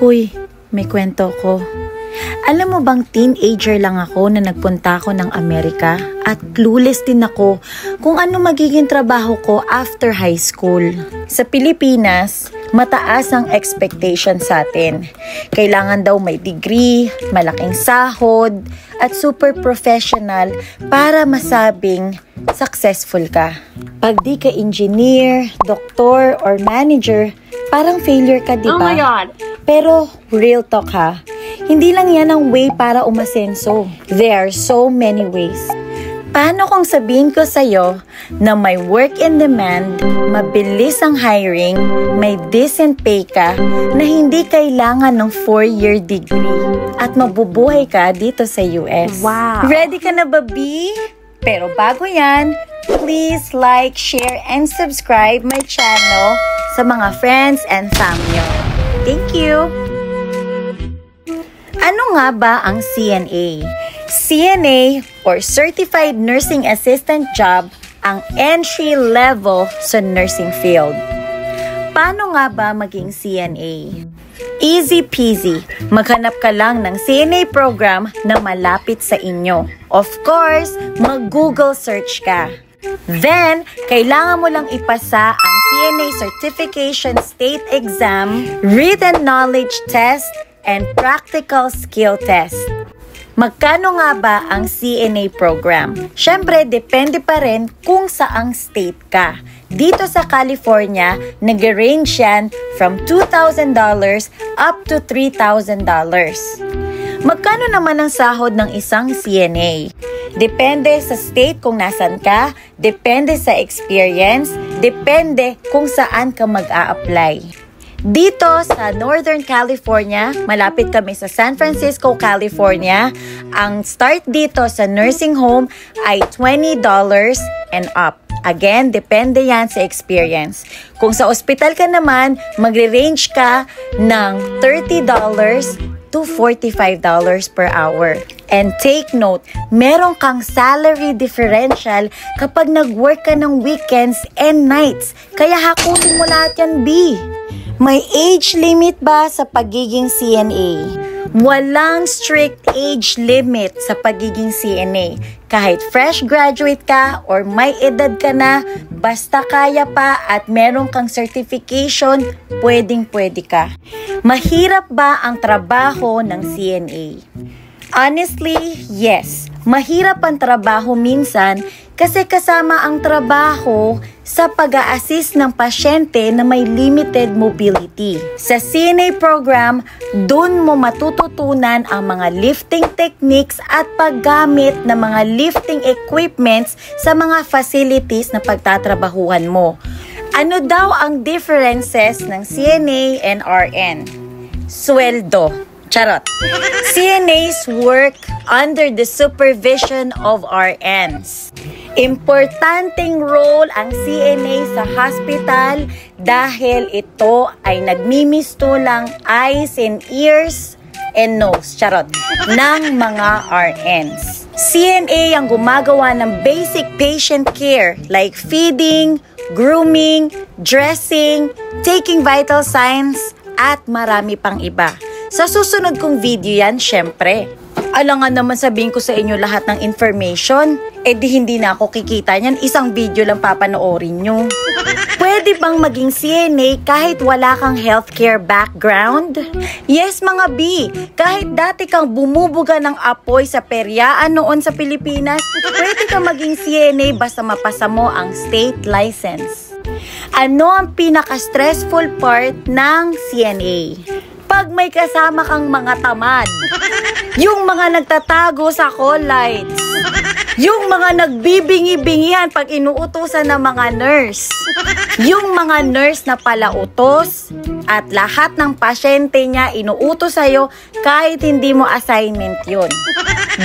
Huy, may kwento ko. Alam mo bang teenager lang ako na nagpunta ako ng Amerika at clueless din ako kung ano magiging trabaho ko after high school. Sa Pilipinas, mataas ang expectation sa atin. Kailangan daw may degree, malaking sahod, at super professional para masabing successful ka. Pag di ka engineer, doktor, or manager, parang failure ka, di ba? Oh my God! Pero real talk ha, hindi lang yan ang way para umasenso. There are so many ways. Paano kung sabihin ko sa'yo na may work in demand, mabilis ang hiring, may decent pay ka, na hindi kailangan ng 4-year degree, at mabubuhay ka dito sa US? Wow! Ready ka na ba, B? Pero bago yan, please like, share, and subscribe my channel sa mga friends and family. Thank you! Ano nga ba ang CNA? CNA or Certified Nursing Assistant job ang entry level sa nursing field. Paano nga ba maging CNA? Easy peasy. Maghanap ka lang ng CNA program na malapit sa inyo. Of course, mag-Google search ka. Then, kailangan mo lang ipasa ang CNA Certification State Exam, Written Knowledge Test, and Practical Skill Test. Magkano nga ba ang CNA program? Siyempre, depende pa rin kung saang state ka. Dito sa California, nag-range yan from $2,000 up to $3,000. Magkano naman ang sahod ng isang CNA? Depende sa state kung nasan ka, depende sa experience, depende kung saan ka mag-a-apply. Dito sa Northern California, malapit kami sa San Francisco, California, ang start dito sa nursing home ay $20 and up. Again, depende yan sa experience. Kung sa ospital ka naman, magre-range ka ng $30 to $45 per hour. And take note, meron kang salary differential kapag nag-work ka ng weekends and nights. Kaya hakunin mo lahat yan, B. May age limit ba sa pagiging CNA? Walang strict age limit sa pagiging CNA. Kahit fresh graduate ka or may edad ka na, basta kaya pa at meron kang certification, pwedeng-pwede ka. Mahirap ba ang trabaho ng CNA? Honestly, yes. Mahirap ang trabaho minsan kasi kasama ang trabaho sa pag-a-assist ng pasyente na may limited mobility. Sa CNA program, dun mo matututunan ang mga lifting techniques at paggamit ng mga lifting equipments sa mga facilities na pagtatrabahuhan mo. Ano daw ang differences ng CNA and RN? Sweldo. Charot. CNAs work under the supervision of RNs. Importanteng role ang CNA sa hospital dahil ito ay nagmimistulang eyes and ears and nose, charot, ng mga RNs. CNA ang gumagawa ng basic patient care like feeding, grooming, dressing, taking vital signs, at marami pang iba. Sa susunod kong video yan, syempre. Alangan naman sabihin ko sa inyo lahat ng information, di hindi na ako kikita niyan, isang video lang papanoorin nyo. Pwede bang maging CNA kahit wala kang healthcare background? Yes mga B, kahit dati kang bumubuga ng apoy sa peryaan noon sa Pilipinas, pwede kang maging CNA basta mapasa mo ang state license. Ano ang pinaka-stressful part ng CNA? Pag may kasama kang mga tamad, yung mga nagtatago sa call lights, yung mga nagbibingi-bingihan pag inuutusan ng mga nurse, yung mga nurse na palautos, at lahat ng pasyente niya inuutos sa'yo kahit hindi mo assignment yun.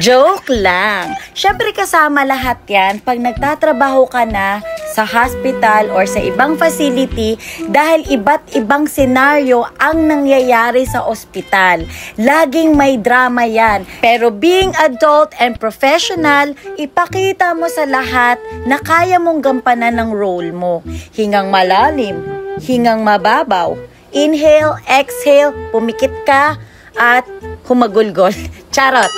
Joke lang. Siyempre kasama lahat yan pag nagtatrabaho ka na sa hospital or sa ibang facility dahil iba't ibang senaryo ang nangyayari sa ospital. Laging may drama yan. Pero being adult and professional, ipakita mo sa lahat na kaya mong gampanan ng role mo. Hingang malalim, hingang mababaw, inhale, exhale, pumikit ka, at humagulgol. Charot!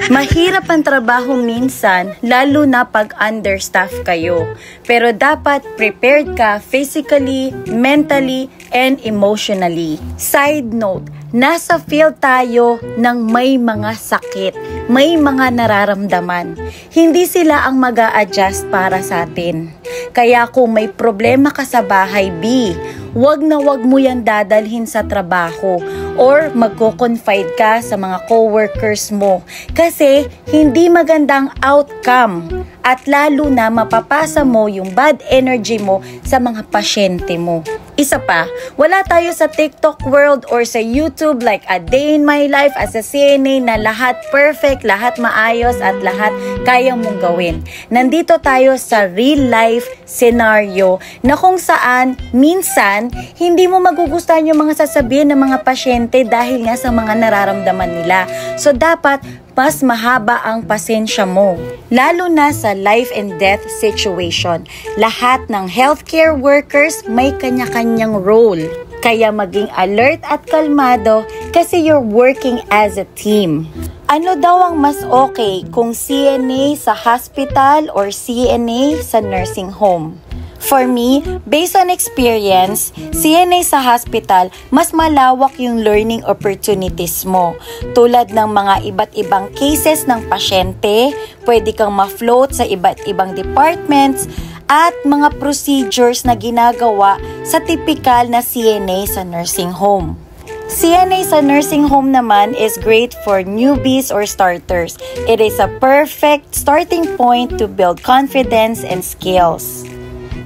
Mahirap ang trabaho minsan, lalo na pag understaff kayo. Pero dapat prepared ka physically, mentally, and emotionally. Side note, nasa field tayo ng may mga sakit, may mga nararamdaman. Hindi sila ang mag-a-adjust para sa atin. Kaya kung may problema ka sa bahay, B, wag na wag mo yan dadalhin sa trabaho or magko-confide ka sa mga coworkers mo kasi hindi magandang outcome at lalo na mapapasa mo yung bad energy mo sa mga pasyente mo. Isa pa, wala tayo sa TikTok world or sa YouTube like a day in my life as a CNA na lahat perfect, lahat maayos at lahat kaya mong gawin. Nandito tayo sa real life scenario na kung saan minsan hindi mo magugustuhan yung mga sasabihin ng mga pasyente dahil nga sa mga nararamdaman nila. So dapat mas mahaba ang pasensya mo. Lalo na sa life and death situation. Lahat ng healthcare workers may kanya-kanyang role. Kaya maging alert at kalmado kasi you're working as a team. Ano daw ang mas okay kung CNA sa hospital or CNA sa nursing home? For me, based on experience, CNA sa hospital, mas malawak yung learning opportunities mo. Tulad ng mga iba't ibang cases ng pasyente, pwede kang ma-float sa iba't ibang departments, at mga procedures na ginagawa sa typical na CNA sa nursing home. CNA sa nursing home naman is great for newbies or starters. It is a perfect starting point to build confidence and skills.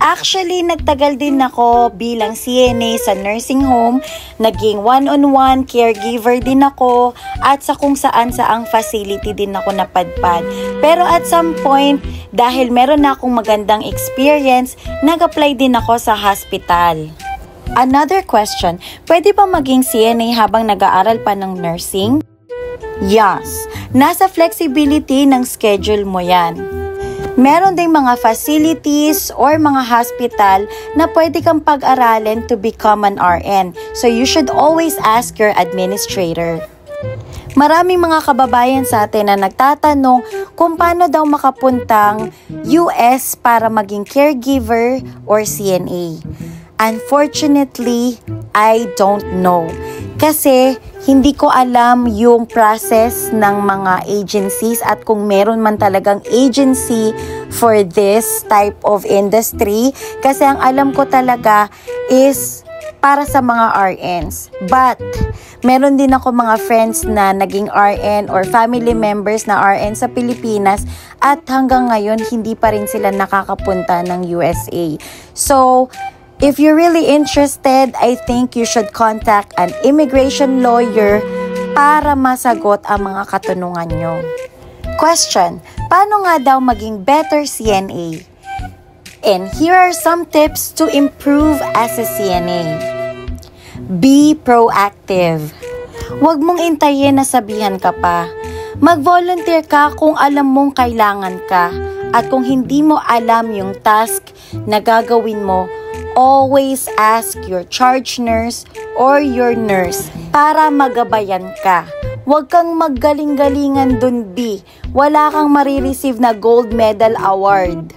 Actually, nagtagal din ako bilang CNA sa nursing home, naging one-on-one caregiver din ako, at sa kung saan-saang facility din ako napadpad. Pero at some point, dahil meron na akong magandang experience, nag-apply din ako sa hospital. Another question, pwede ba maging CNA habang nag-aaral pa ng nursing? Yes, nasa flexibility ng schedule mo yan. Meron ding mga facilities or mga hospital na pwede kang pag-aralin to become an RN. So you should always ask your administrator. Maraming mga kababayan sa atin na nagtatanong kung paano daw makapuntang US para maging caregiver or CNA. Unfortunately, I don't know. Kasi hindi ko alam yung process ng mga agencies at kung meron man talagang agency for this type of industry. Kasi ang alam ko talaga is para sa mga RNs. But meron din ako mga friends na naging RN or family members na RN sa Pilipinas at hanggang ngayon hindi pa rin sila nakakapunta ng USA. So, if you're really interested, I think you should contact an immigration lawyer para masagot ang mga katanungan nyo. Question, paano nga daw maging better CNA? And here are some tips to improve as a CNA. Be proactive. Huwag mong intayin na sabihan ka pa. Mag-volunteer ka kung alam mong kailangan ka. At kung hindi mo alam yung task na gagawin mo, always ask your charge nurse or your nurse para magabayan ka. Huwag kang maggaling-galingan dun, B. Wala kang marireceive na gold medal award.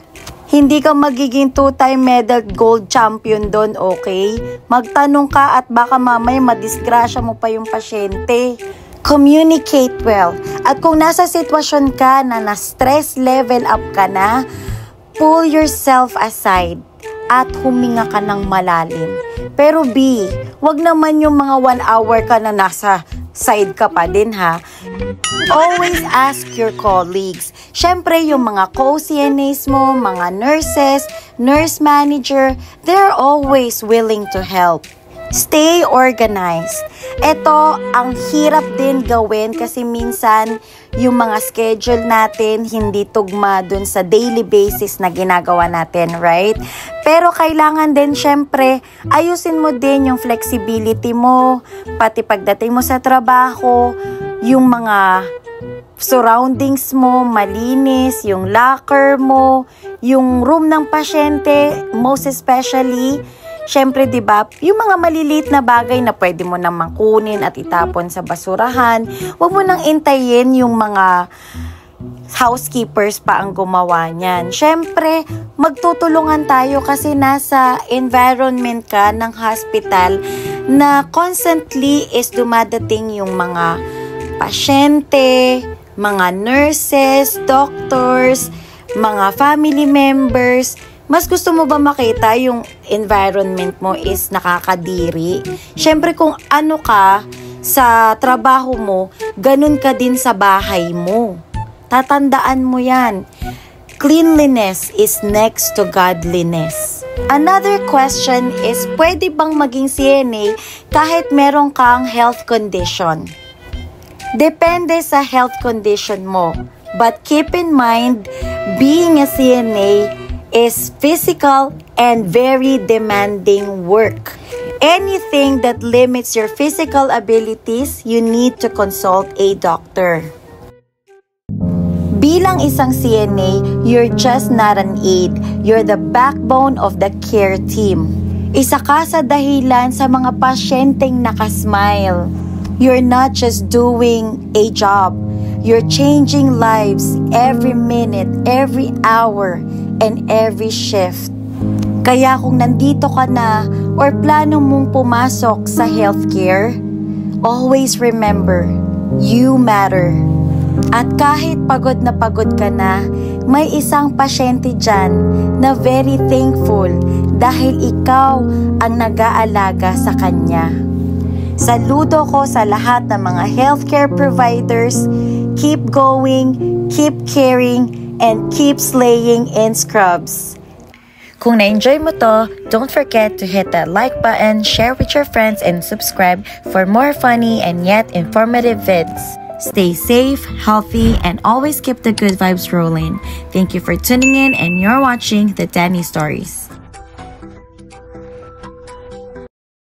Hindi ka magiging 2-time medal gold champion dun, okay? Magtanong ka at baka mamaya madisgrasya mo pa yung pasyente. Communicate well. At kung nasa sitwasyon ka na na-stress level up ka na, pull yourself aside at huminga ka ng malalim. Pero B, wag naman yung mga 1 hour ka na nasa side ka pa din ha. Always ask your colleagues. Syempre yung mga co-CNAs mo, mga nurses, nurse manager, they're always willing to help. Stay organized. Ito, ang hirap din gawin kasi minsan yung mga schedule natin hindi tugma dun sa daily basis na ginagawa natin, right? Pero kailangan din syempre, ayusin mo din yung flexibility mo, pati pagdating mo sa trabaho, yung mga surroundings mo, malinis, yung locker mo, yung room ng pasyente, most especially, Syempre, 'di ba, yung mga maliliit na bagay na pwede mo nang kunin at itapon sa basurahan, huwag mo nang intayin yung mga housekeepers pa ang gumawa niyan. Syempre, magtutulungan tayo kasi nasa environment ka ng hospital na constantly is dumadating yung mga pasyente, mga nurses, doctors, mga family members. Mas gusto mo ba makita yung environment mo is nakakadiri? Syempre, kung ano ka sa trabaho mo, ganun ka din sa bahay mo. Tatandaan mo yan. Cleanliness is next to godliness. Another question is, pwede bang maging CNA kahit meron kang health condition? Depende sa health condition mo. But keep in mind, being a CNA is physical and very demanding work. Anything that limits your physical abilities, you need to consult a doctor. Bilang isang CNA, you're just not an aide. You're the backbone of the care team. Isa ka sa dahilan sa mga pasyenteng nakasmile. You're not just doing a job. You're changing lives every minute, every hour, and every shift. Kaya kung nandito ka na or plano mong pumasok sa healthcare, always remember, you matter. At kahit pagod ka na, may isang pasyente dyan na very thankful dahil ikaw ang nag-aalaga sa kanya. Saludo ko sa lahat ng mga healthcare providers. Keep going, keep caring, and keep slaying in scrubs. Kung na-enjoy mo to, don't forget to hit that like button, share with your friends, and subscribe for more funny and yet informative vids. Stay safe, healthy, and always keep the good vibes rolling. Thank you for tuning in, and you're watching The Danny Stories.